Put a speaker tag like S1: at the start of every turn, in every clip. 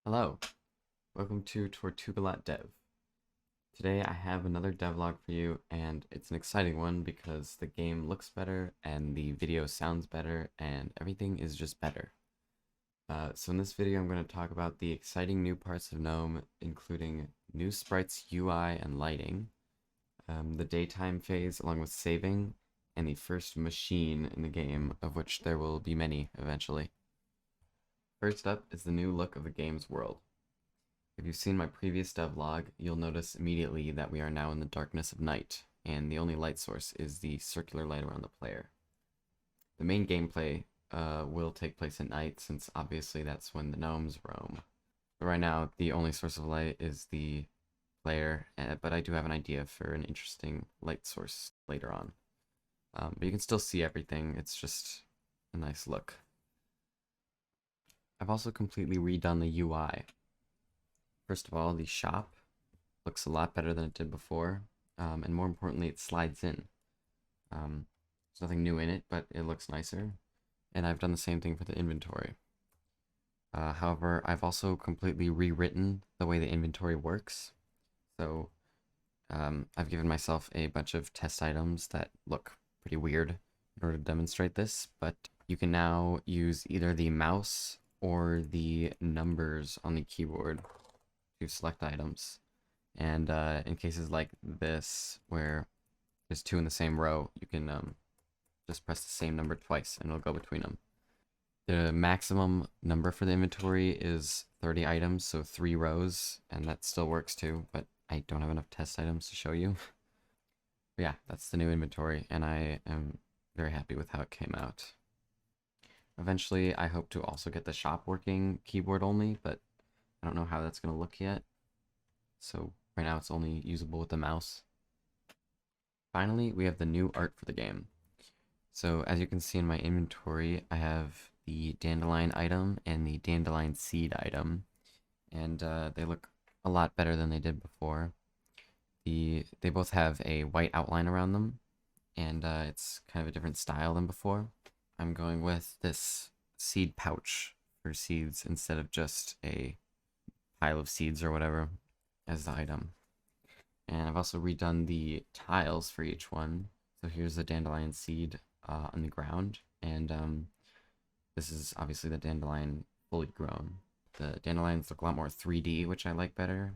S1: Hello, welcome to Dev. Today I have another devlog for you, and it's an exciting one because the game looks better and the video sounds better and everything is just better. So in this video I'm going to talk about the exciting new parts of GNOME, including new sprites UI and lighting, the daytime phase along with saving, and the first machine in the game, of which there will be many eventually. First up is the new look of the game's world. If you've seen my previous devlog, you'll notice immediately that we are now in the darkness of night, and the only light source is the circular light around the player. The main gameplay will take place at night, since obviously that's when the gnomes roam. But right now, the only source of light is the player, but I do have an idea for an interesting light source later on. But you can still see everything, it's just a nice look. I've also completely redone the UI. First of all, the shop looks a lot better than it did before, and more importantly, it slides in. There's nothing new in it, but it looks nicer, and I've done the same thing for the inventory. However, I've also completely rewritten the way the inventory works, so I've given myself a bunch of test items that look pretty weird in order to demonstrate this, but you can now use either the mouse or the numbers on the keyboard to select items. And in cases like this, where there's two in the same row, you can just press the same number twice and it'll go between them. The maximum number for the inventory is 30 items, so 3 rows, and that still works too, but I don't have enough test items to show you. But yeah, that's the new inventory, and I am very happy with how it came out. Eventually, I hope to also get the shop working keyboard only, but I don't know how that's going to look yet. So right now it's only usable with the mouse. Finally, we have the new art for the game. So as you can see in my inventory, I have the dandelion item and the dandelion seed item, and they look a lot better than they did before. They both have a white outline around them, and it's kind of a different style than before. I'm going with this seed pouch for seeds instead of just a pile of seeds or whatever as the item. And I've also redone the tiles for each one. So here's the dandelion seed on the ground, and this is obviously the dandelion fully grown. The dandelions look a lot more 3D, which I like better,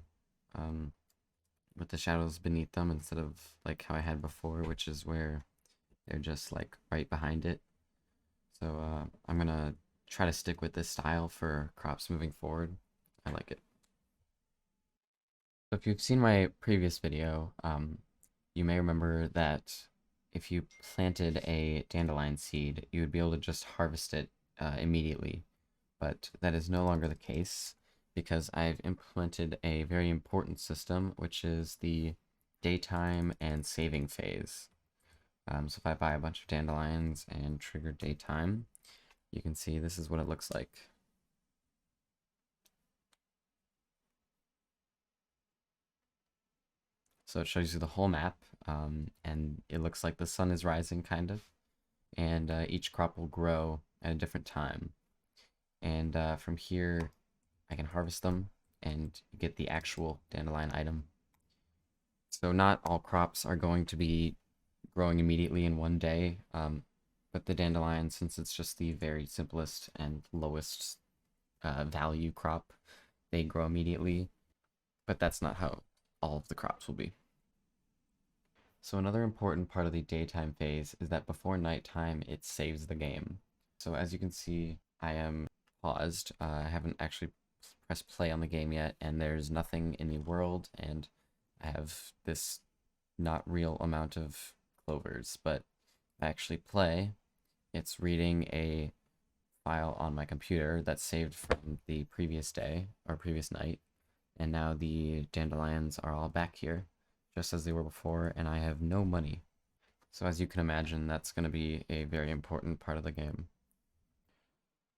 S1: with the shadows beneath them instead of like how I had before, which is where they're just like right behind it. So I'm gonna try to stick with this style for crops moving forward. I like it. So if you've seen my previous video, you may remember that if you planted a dandelion seed, you would be able to just harvest it immediately. But that is no longer the case because I've implemented a very important system, which is the daytime and saving phase. So if I buy a bunch of dandelions and trigger daytime, you can see this is what it looks like. So it shows you the whole map, and it looks like the sun is rising, kind of. And each crop will grow at a different time. And from here, I can harvest them and get the actual dandelion item. So not all crops are going to be growing immediately in one day, but the dandelion, since it's just the very simplest and lowest value crop, they grow immediately. But that's not how all of the crops will be. So another important part of the daytime phase is that before nighttime, it saves the game. So as you can see, I am paused. I haven't actually pressed play on the game yet, and there's nothing in the world, and I have this not real amount of clovers, but if I actually play, it's reading a file on my computer that's saved from the previous day, or previous night, and now the dandelions are all back here, just as they were before, and I have no money. So as you can imagine, that's going to be a very important part of the game.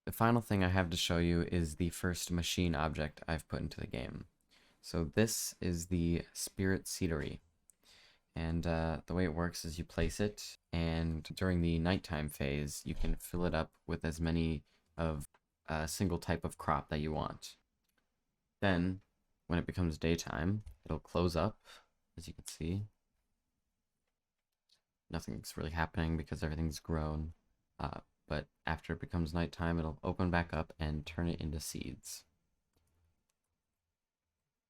S1: The final thing I have to show you is the first machine object I've put into the game. So this is the Spirit Seedery. And the way it works is you place it, and during the nighttime phase, you can fill it up with as many of a single type of crop that you want. Then, when it becomes daytime, it'll close up, as you can see. Nothing's really happening because everything's grown. But after it becomes nighttime, it'll open back up and turn it into seeds.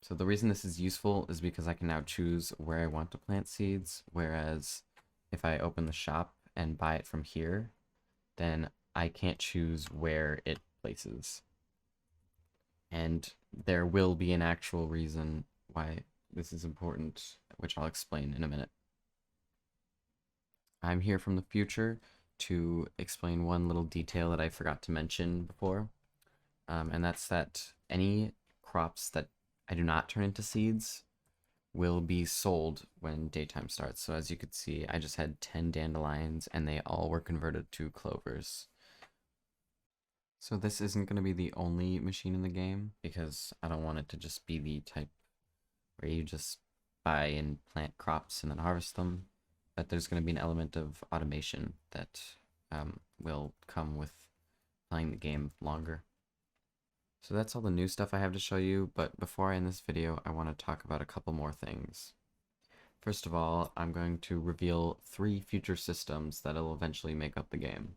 S1: So the reason this is useful is because I can now choose where I want to plant seeds, whereas if I open the shop and buy it from here, then I can't choose where it places. And there will be an actual reason why this is important, which I'll explain in a minute. I'm here from the future to explain one little detail that I forgot to mention before, and that's that any crops that I do not turn into seeds will be sold when daytime starts. So as you could see, I just had 10 dandelions and they all were converted to clovers. So this isn't going to be the only machine in the game because I don't want it to just be the type where you just buy and plant crops and then harvest them. But there's going to be an element of automation that will come with playing the game longer. So that's all the new stuff I have to show you, but before I end this video, I want to talk about a couple more things. First of all, I'm going to reveal 3 future systems that'll eventually make up the game.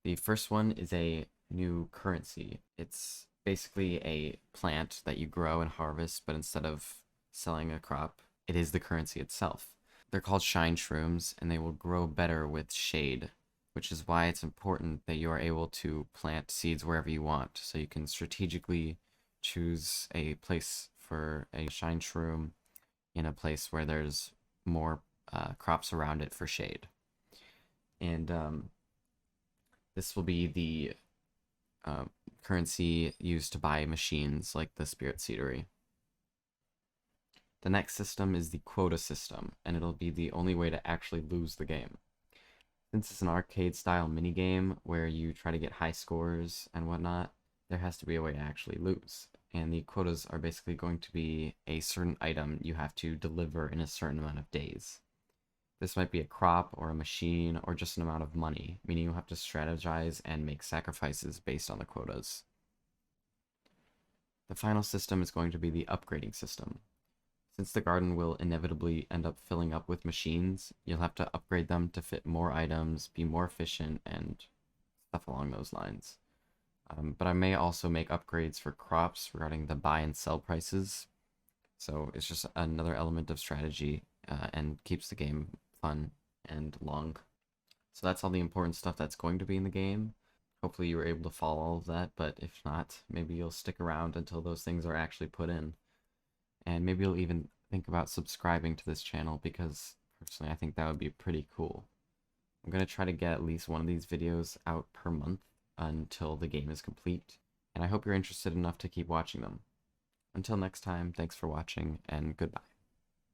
S1: The first one is a new currency. It's basically a plant that you grow and harvest, but instead of selling a crop, it is the currency itself. They're called shine shrooms, and they will grow better with shade, which is why it's important that you are able to plant seeds wherever you want, so you can strategically choose a place for a shine shroom in a place where there's more crops around it for shade. And this will be the currency used to buy machines like the Spirit Seedery. The next system is the quota system, and it'll be the only way to actually lose the game. Since it's an arcade-style minigame where you try to get high scores and whatnot, there has to be a way to actually lose. And the quotas are basically going to be a certain item you have to deliver in a certain amount of days. This might be a crop or a machine or just an amount of money, meaning you'll have to strategize and make sacrifices based on the quotas. The final system is going to be the upgrading system. Since the garden will inevitably end up filling up with machines, you'll have to upgrade them to fit more items, be more efficient, and stuff along those lines. But I may also make upgrades for crops regarding the buy and sell prices. So it's just another element of strategy and keeps the game fun and long. So that's all the important stuff that's going to be in the game. Hopefully you were able to follow all of that, but if not, maybe you'll stick around until those things are actually put in. And maybe you'll even think about subscribing to this channel because personally I think that would be pretty cool. I'm going to try to get at least one of these videos out per month until the game is complete, and I hope you're interested enough to keep watching them. Until next time, thanks for watching, and goodbye.